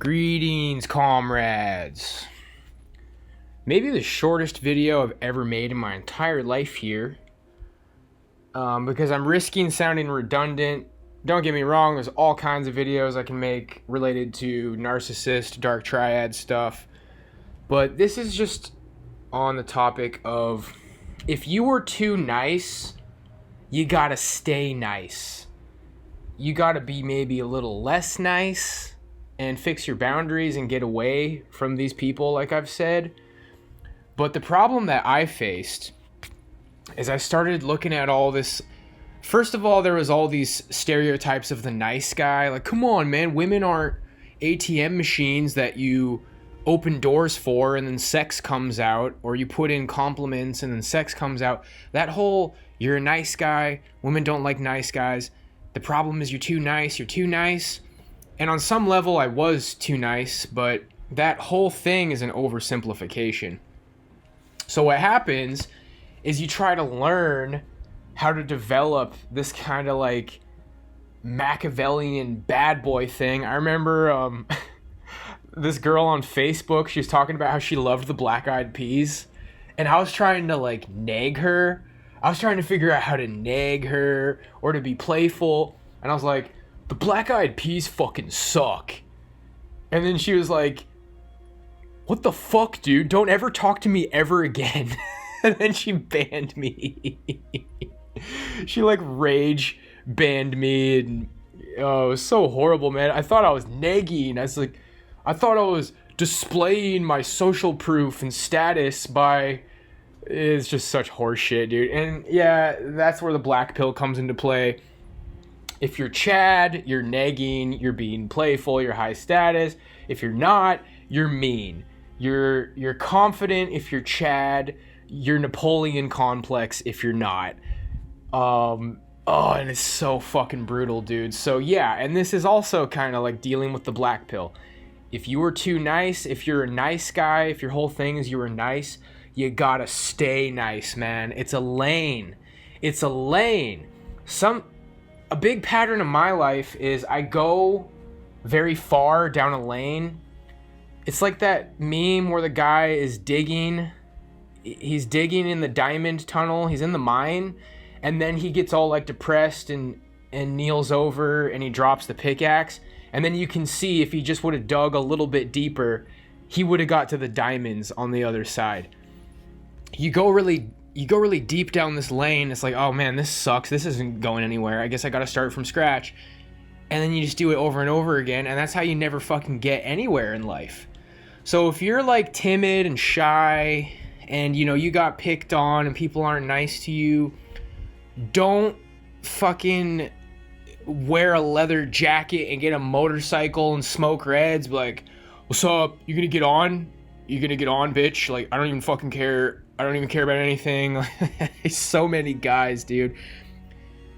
Greetings, comrades. Maybe the shortest video I've ever made in my entire life here. Because I'm risking sounding redundant. Don't get me wrong, there's all kinds of videos I can make related to narcissist, dark triad stuff. But this is just on the topic of, if you were too nice, you gotta stay nice. You gotta be maybe a little less nice and fix your boundaries and get away from these people, like I've said. But the problem that I faced is I started looking at all this. First of all, there was all these stereotypes of the nice guy. Like, come on, man, women aren't ATM machines that you open doors for and then sex comes out, or you put in compliments and then sex comes out. That whole, you're a nice guy, women don't like nice guys. The problem is you're too nice. And on some level, I was too nice, but that whole thing is an oversimplification. So what happens is you try to learn how to develop this kind of like Machiavellian bad boy thing. I remember this girl on Facebook, she was talking about how she loved the Black Eyed Peas, and I was trying to like nag her. I was trying to figure out how to nag her or to be playful, and I was like, the Black Eyed Peas fucking suck. And then she was like, what the fuck, dude? Don't ever talk to me ever again. And then she banned me. She like rage banned me, and oh, it was so horrible, man. I thought I was nagging. I thought I was displaying my social proof and status by. It's just such horseshit, dude. And yeah, that's where the black pill comes into play. If you're Chad, you're nagging, you're being playful, you're high status. If you're not, you're mean. You're confident if you're Chad. You're Napoleon complex if you're not. And it's so fucking brutal, dude. So yeah, and this is also kind of like dealing with the black pill. If you were too nice, if you're a nice guy, if your whole thing is you were nice, you gotta stay nice, man. It's a lane. A big pattern of my life is I go very far down a lane. It's like that meme where the guy is digging. He's digging in the diamond tunnel. He's in the mine. And then he gets all like depressed and kneels over and he drops the pickaxe. And then you can see if he just would have dug a little bit deeper, he would have got to the diamonds on the other side. You go really deep down this lane. It's like, oh man, this sucks. This isn't going anywhere. I guess I got to start from scratch. And then you just do it over and over again. And that's how you never fucking get anywhere in life. So if you're like timid and shy and you know, you got picked on and people aren't nice to you, don't fucking wear a leather jacket and get a motorcycle and smoke reds. Be like, what's up? You gonna get on? You gonna get on, bitch? Like, I don't even fucking care. I don't even care about anything. So many guys, dude.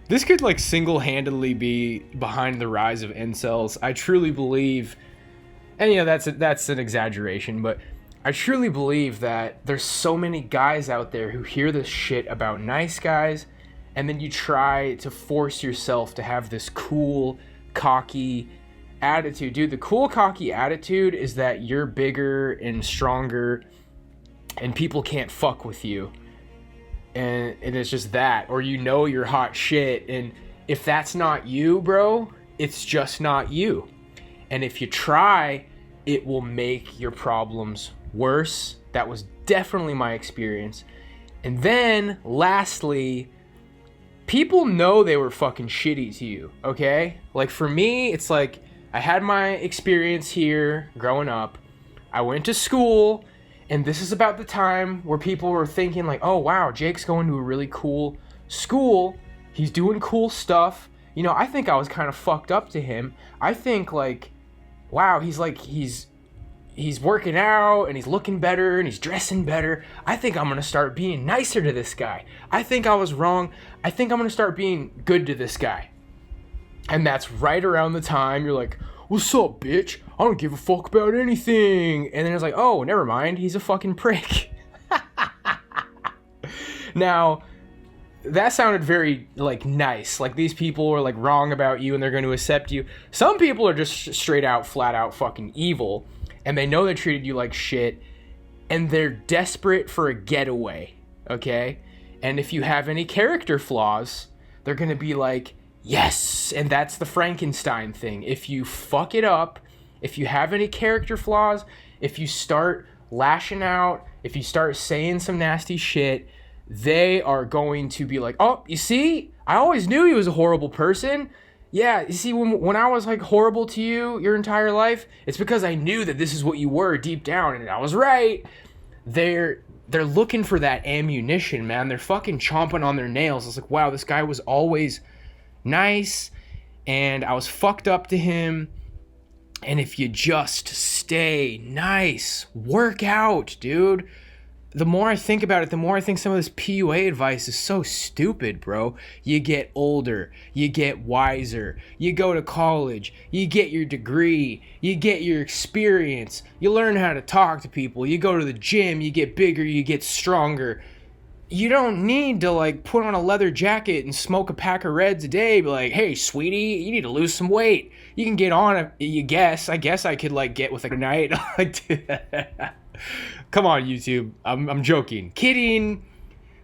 This could like single-handedly be behind the rise of incels. I truly believe, and you know, that's an exaggeration, but I truly believe that there's so many guys out there who hear this shit about nice guys, and then you try to force yourself to have this cool, cocky attitude. Dude, the cool, cocky attitude is that you're bigger and stronger and people can't fuck with you. And it's just that. Or you know you're hot shit, and if that's not you, bro, it's just not you. And if you try, it will make your problems worse. That was definitely my experience. And then, lastly, people know they were fucking shitty to you, okay? Like for me, it's like I had my experience here growing up. I went to school, and this is about the time where people were thinking like, oh wow, Jake's going to a really cool school. He's doing cool stuff. You know, I think I was kind of fucked up to him. I think like, wow, he's working out and he's looking better and he's dressing better. I think I'm going to start being nicer to this guy. I think I was wrong. I think I'm going to start being good to this guy. And that's right around the time you're like, what's up, bitch? I don't give a fuck about anything. And then it's like, oh, never mind. He's a fucking prick. Now, that sounded very like nice. Like these people are like wrong about you and they're going to accept you. Some people are just straight out, flat out fucking evil, and they know they treated you like shit, and they're desperate for a getaway. Okay, and if you have any character flaws, they're going to be like, yes, and that's the Frankenstein thing. If you fuck it up, if you have any character flaws, if you start lashing out, if you start saying some nasty shit, they are going to be like, oh, you see, I always knew he was a horrible person. Yeah, you see, when I was like horrible to you your entire life, it's because I knew that this is what you were deep down, and I was right. They're looking for that ammunition, man. They're fucking chomping on their nails. It's like, wow, this guy was always nice, and I was fucked up to him. And if you just stay nice, work out, dude. The more I think about it, the more I think some of this PUA advice is so stupid, bro. You get older, you get wiser, you go to college, you get your degree, you get your experience, you learn how to talk to people, you go to the gym, you get bigger, you get stronger. You don't need to like put on a leather jacket and smoke a pack of Reds a day. Be like, hey, sweetie, you need to lose some weight. You can get on it. I guess I could like get with a night. Come on, YouTube. I'm joking. Kidding.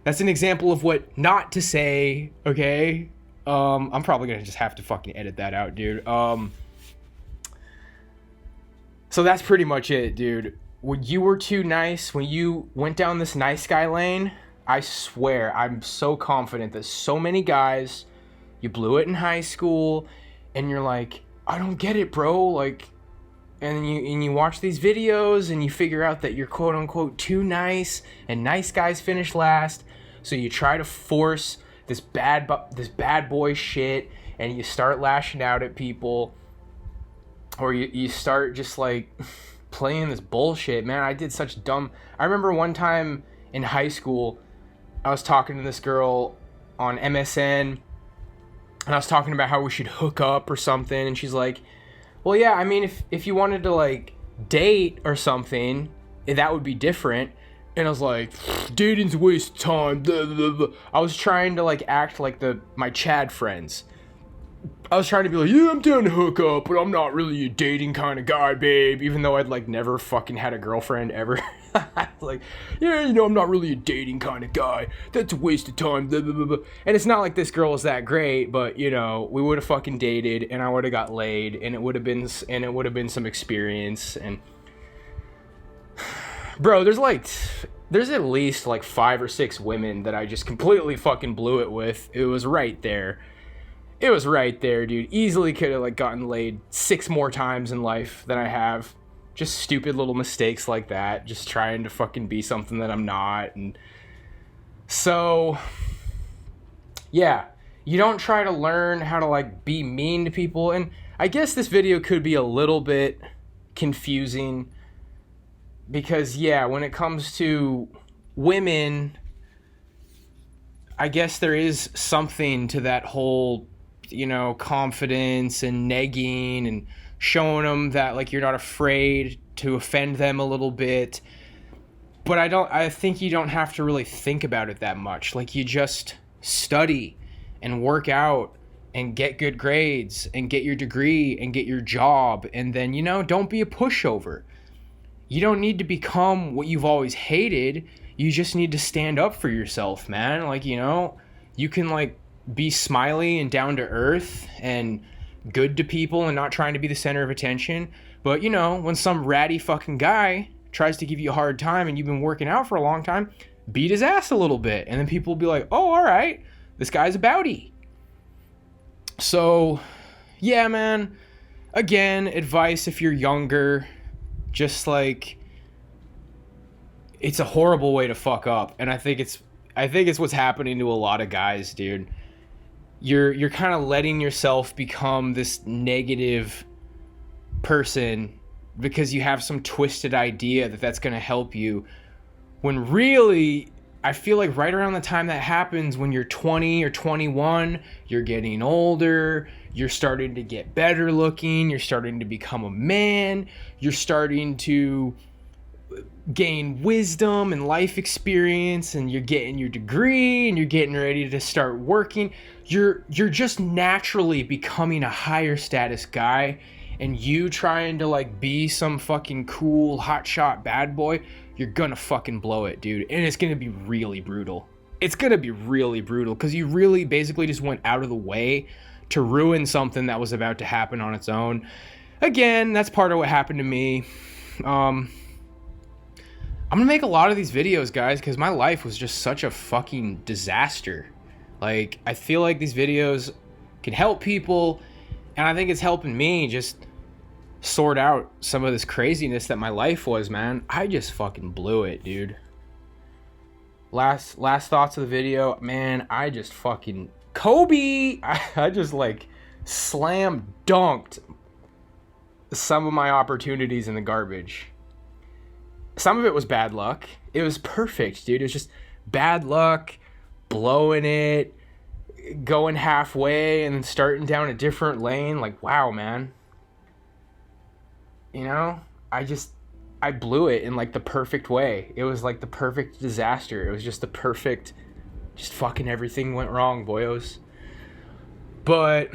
That's an example of what not to say, okay? I'm probably gonna just have to fucking edit that out, dude. So that's pretty much it, dude. When you were too nice, when you went down this nice guy lane, I swear, I'm so confident that so many guys, you blew it in high school, and you're like, I don't get it, bro, like, and you watch these videos and you figure out that you're quote unquote too nice and nice guys finish last, so you try to force this bad boy shit and you start lashing out at people, or you start just like playing this bullshit. Man, I did such dumb. I remember one time in high school, I was talking to this girl on MSN, and I was talking about how we should hook up or something, and she's like, well, yeah, I mean, if you wanted to, like, date or something, that would be different. And I was like, dating's a waste of time. Blah, blah, blah. I was trying to, like, act like my Chad friends. I was trying to be like, yeah, I'm down to hook up, but I'm not really a dating kind of guy, babe. Even though I'd, like, never fucking had a girlfriend ever. Like, yeah, you know, I'm not really a dating kind of guy. That's a waste of time. Blah, blah, blah, blah. And it's not like this girl was that great, but, you know, we would have fucking dated, and I would have got laid, and it would have been some experience. And bro, there's at least like 5 or 6 women that I just completely fucking blew it with. It was right there. It was right there, dude. Easily could have like gotten laid 6 more times in life than I have. Just stupid little mistakes like that. Just trying to fucking be something that I'm not. And so, yeah. You don't try to learn how to like be mean to people. And I guess this video could be a little bit confusing. Because, yeah, when it comes to women, I guess there is something to that whole, you know, confidence and negging and showing them that, like, you're not afraid to offend them a little bit. But I think you don't have to really think about it that much. Like, you just study and work out and get good grades and get your degree and get your job. And then, you know, don't be a pushover. You don't need to become what you've always hated. You just need to stand up for yourself, man. Like, you know, you can, like, be smiley and down to earth and good to people and not trying to be the center of attention. But, you know, when some ratty fucking guy tries to give you a hard time and you've been working out for a long time, beat his ass a little bit. And then people will be like, oh, all right, this guy's a boutie. So, yeah, man. Again, advice if you're younger, just like, it's a horrible way to fuck up. And I think it's what's happening to a lot of guys, dude. You're kind of letting yourself become this negative person because you have some twisted idea that that's going to help you, when really, I feel like right around the time that happens, when you're 20 or 21, you're getting older, you're starting to get better looking, you're starting to become a man, you're starting to gain wisdom and life experience, and you're getting your degree and you're getting ready to start working, you're just naturally becoming a higher status guy, and you trying to like be some fucking cool hotshot bad boy, you're gonna fucking blow it, dude. And it's gonna be really brutal. It's gonna be really brutal because you really basically just went out of the way to ruin something that was about to happen on its own. Again, that's part of what happened to me. I'm gonna make a lot of these videos, guys, because my life was just such a fucking disaster. Like, I feel like these videos can help people, and I think it's helping me just sort out some of this craziness that my life was, man. I just fucking blew it, dude. Last thoughts of the video, man, I just fucking... Kobe! I just, like, slam dunked some of my opportunities in the garbage. Some of it was bad luck. It was perfect, dude. It was just bad luck, blowing it, going halfway, and then starting down a different lane. Like, wow, man. You know? I blew it in, like, the perfect way. It was, like, the perfect disaster. It was just the perfect... Just fucking everything went wrong, boyos. But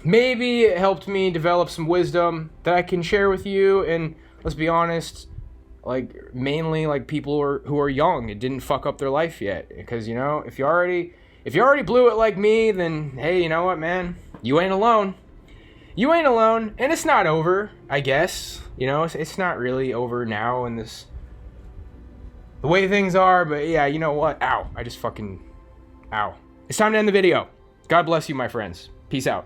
maybe it helped me develop some wisdom that I can share with you. And let's be honest, like, mainly like people who are young and didn't fuck up their life yet. Because, you know, if you already blew it like me, then hey, you know what, man? You ain't alone. You ain't alone. And it's not over, I guess. You know, it's not really over now in this... the way things are, but yeah, you know what? Ow. I just fucking... Ow. It's time to end the video. God bless you, my friends. Peace out.